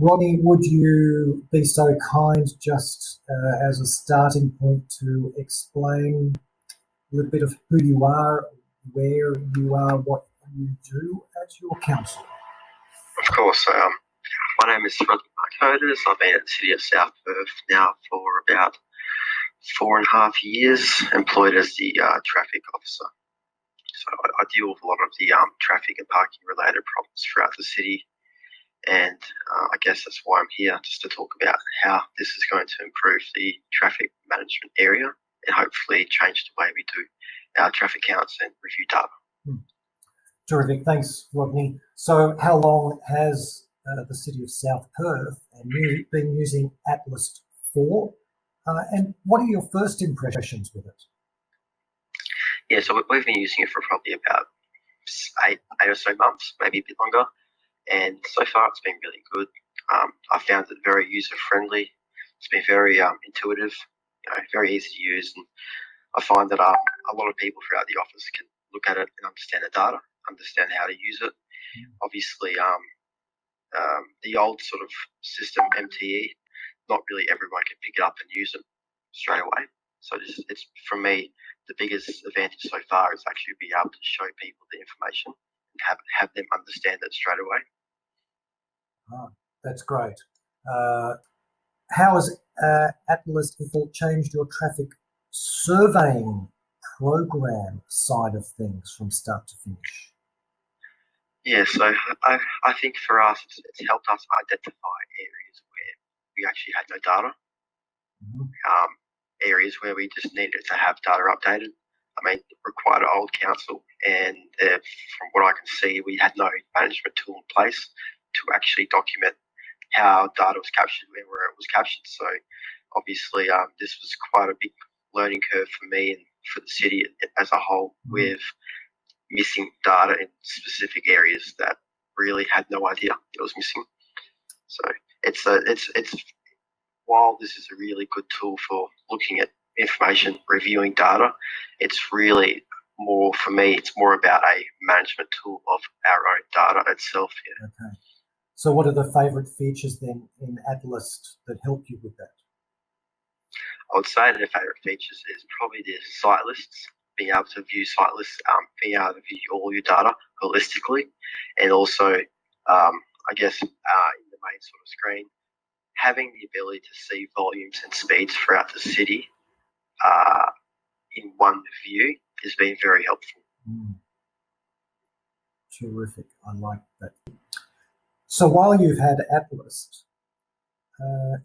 Rodney, would you be so kind just as a starting point to explain a little bit of who you are, where you are, what you do as your counsel? Of course. My name is Rodney Markotis. I've been at the City of South Perth now for about 4.5 years, employed as the traffic officer. So I deal with a lot of the traffic and parking related problems throughout the city. And I guess that's why I'm here, just to talk about how this is going to improve the traffic management area and hopefully change the way we do our traffic counts and review data. Terrific. Thanks, Rodney. So how long has the City of South Perth and you been using Atlyst for? And what are your first impressions with it? Yeah, so we've been using it for probably about eight or so months, maybe a bit longer. And so far it's been really good. I found it very user-friendly. It's been very intuitive, very easy to use. And I find that a lot of people throughout the office can look at it and understand the data, understand how to use it. Obviously, the old sort of system, MTE, not really everyone can pick it up and use it straight away. So it's for me, the biggest advantage so far is actually be able to show people the information and have them understand it straight away. Oh, that's great. How has Atlyst changed your traffic surveying program side of things from start to finish? Yeah, so I think for us, it's helped us identify areas where we actually had no data, areas where we just needed to have data updated. I mean, we're quite an old council, and from what I can see, we had no management tool in place to actually document how data was captured and where it was captured. So obviously, this was quite a big learning curve for me and for the city as a whole, with missing data in specific areas that really had no idea it was missing. So it's while this is a really good tool for looking at information, reviewing data, it's really more, for me, it's more about a management tool of our own data itself. Yeah. Okay. So what are the favourite features then in Atlyst that help you with that? I would say that the favourite features is probably the site lists, being able to view site lists, being able to view all your data holistically, and also, I guess, in the main sort of screen, having the ability to see volumes and speeds throughout the city in one view has been very helpful. Terrific. I like that. So while you've had Atlyst,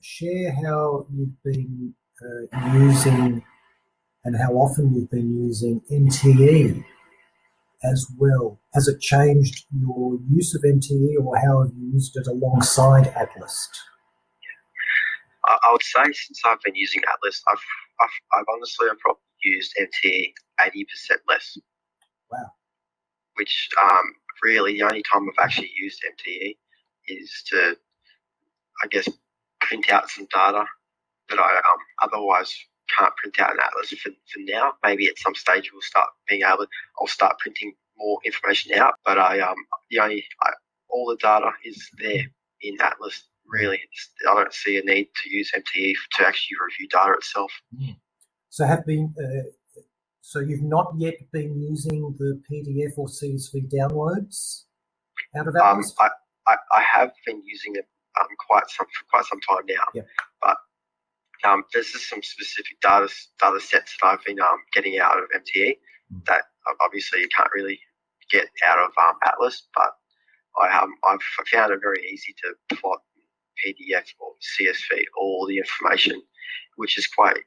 share how you've been using and how often you've been using MTE as well. Has it changed your use of MTE, or how have you used it alongside Atlyst? I would say since I've been using Atlyst, I've honestly probably used MTE 80% less. Wow. Which really the only time I've actually used MTE is to, I guess, print out some data that I otherwise can't print out in Atlyst for now. Maybe at some stage I'll start printing more information out, but all the data is there in Atlyst. Really, I don't see a need to use MTE to actually review data itself. So you've not yet been using the PDF or CSV downloads out of Atlyst? I have been using it for quite some time now. Yeah. But there's just some specific data sets that I've been getting out of MTE that obviously you can't really get out of Atlyst. But I've found it very easy to plot PDF or CSV all the information, which is quite,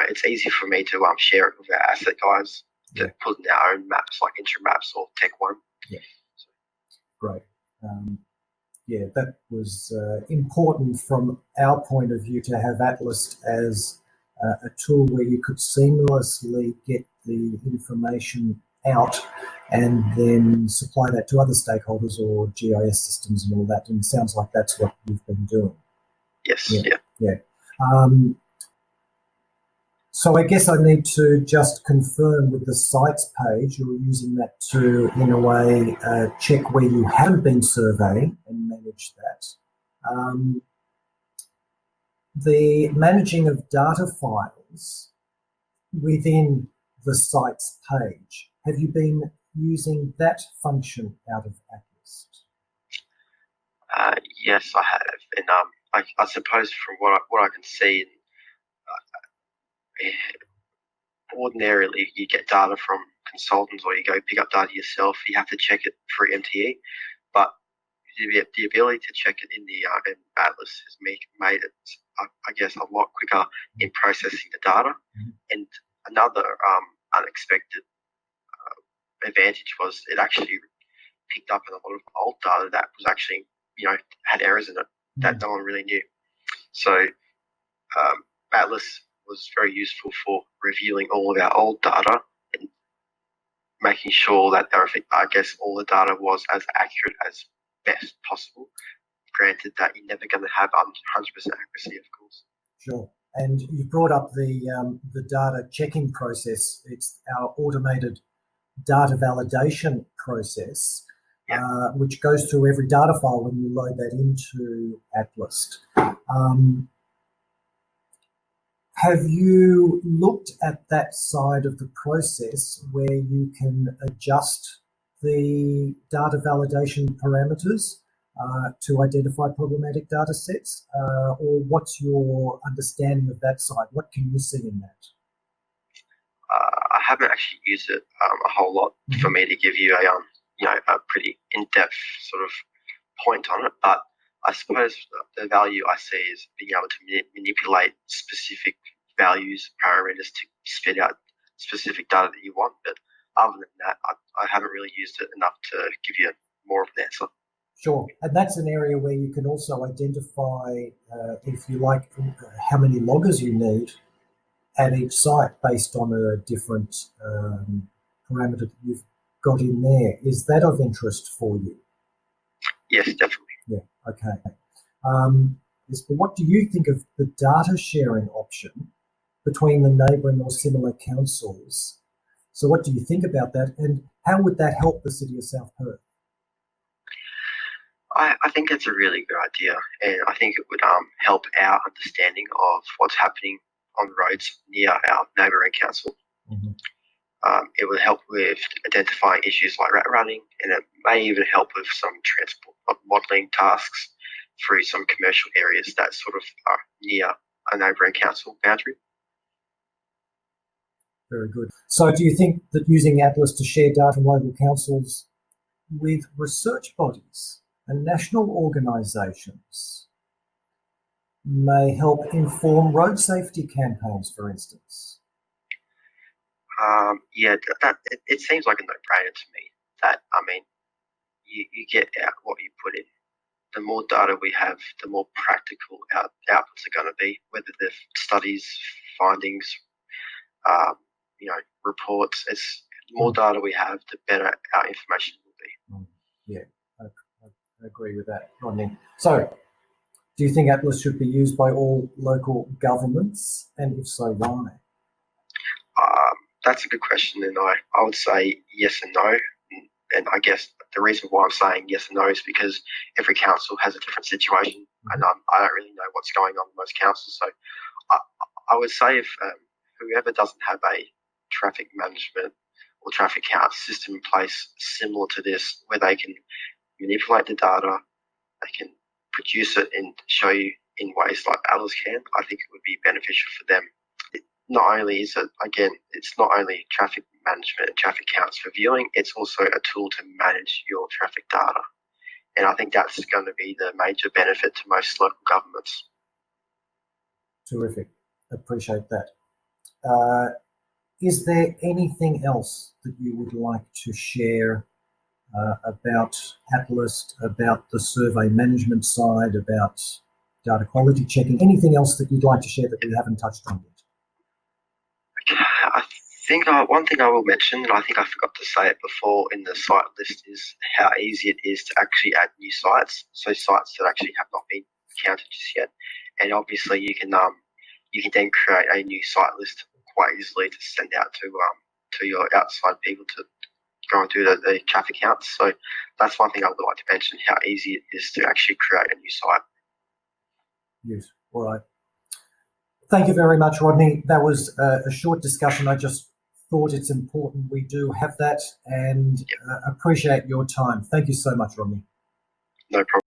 it's easy for me to share it with our asset guys to put in our own maps like Intro Maps or Tech One. Yeah. Great. That was important from our point of view to have Atlyst as a tool where you could seamlessly get the information out and then supply that to other stakeholders or GIS systems and all that. And it sounds like that's what you've been doing. Yes. Yeah. So I guess I need to just confirm with the sites page, you're using that to, in a way, check where you haven't been surveying and manage that. the managing of data files within the site's page. Have you been using that function out of Atlyst? Yes, I have, and I suppose from what I can see, ordinarily you get data from consultants or you go pick up data yourself. You have to check it through MTE, but the ability to check it in the in Atlyst has made it, I guess, a lot quicker in processing the data. And another unexpected advantage was it actually picked up in a lot of old data that was actually, had errors in it that no one really knew. So Atlyst was very useful for reviewing all of our old data and making sure that everything, I guess, all the data was as accurate as best possible. Granted that you're never going to have 100% accuracy, of course. Sure. And you brought up the data checking process. It's our automated data validation process, which goes through every data file when you load that into Atlyst. Have you looked at that side of the process where you can adjust the data validation parameters to identify problematic data sets? Or what's your understanding of that side? What can you see in that? I haven't actually used it a whole lot for me to give you a pretty in-depth sort of point on it, but I suppose the value I see is being able to manipulate specific values, parameters to spit out specific data that you want. But other than that, I haven't really used it enough to give you more of an answer. Sure. And that's an area where you can also identify, if you like, how many loggers you need at each site based on a different parameter that you've got in there. Is that of interest for you? Yes, definitely. Yeah, okay. What do you think of the data sharing option between the neighbouring or similar councils? So what do you think about that, and how would that help the City of South Perth? I think it's a really good idea, and I think it would help our understanding of what's happening on roads near our neighbouring council. It would help with identifying issues like rat running, and it may even help with some transport modelling tasks through some commercial areas that sort of are near a neighbouring council boundary. Very good. So do you think that using Atlyst to share data from local councils with research bodies and national organisations may help inform road safety campaigns, for instance? It seems like a no-brainer to me. That, you get out what you put in. The more data we have, the more practical outputs are going to be, whether they're studies, findings, reports. It's the more data we have, the better our information will be. Yeah, I agree with that, Rodney. So, do you think Atlyst should be used by all local governments, and if so, why? That's a good question, and I would say yes and no. And I guess the reason why I'm saying yes and no is because every council has a different situation, and I don't really know what's going on in most councils. So I would say if whoever doesn't have a traffic management or traffic count system in place similar to this, where they can manipulate the data, they can produce it and show you in ways like Atlyst can, I think it would be beneficial for them. Not only is it, again, it's not only traffic management and traffic counts for viewing, it's also a tool to manage your traffic data. And I think that's going to be the major benefit to most local governments. Terrific. Appreciate that. Is there anything else that you would like to share about Atlyst, about the survey management side, about data quality checking? Anything else that you'd like to share that we haven't touched on yet? I think one thing I will mention, and I think I forgot to say it before in the site list, is how easy it is to actually add new sites. So sites that actually have not been counted just yet, and obviously you can then create a new site list quite easily to send out to your outside people to go and do the traffic counts. So that's one thing I would like to mention: how easy it is to actually create a new site. use. All right. Thank you very much, Rodney. That was a short discussion. I just thought it's important we do have that, and appreciate your time. Thank you so much, Rodney. No problem.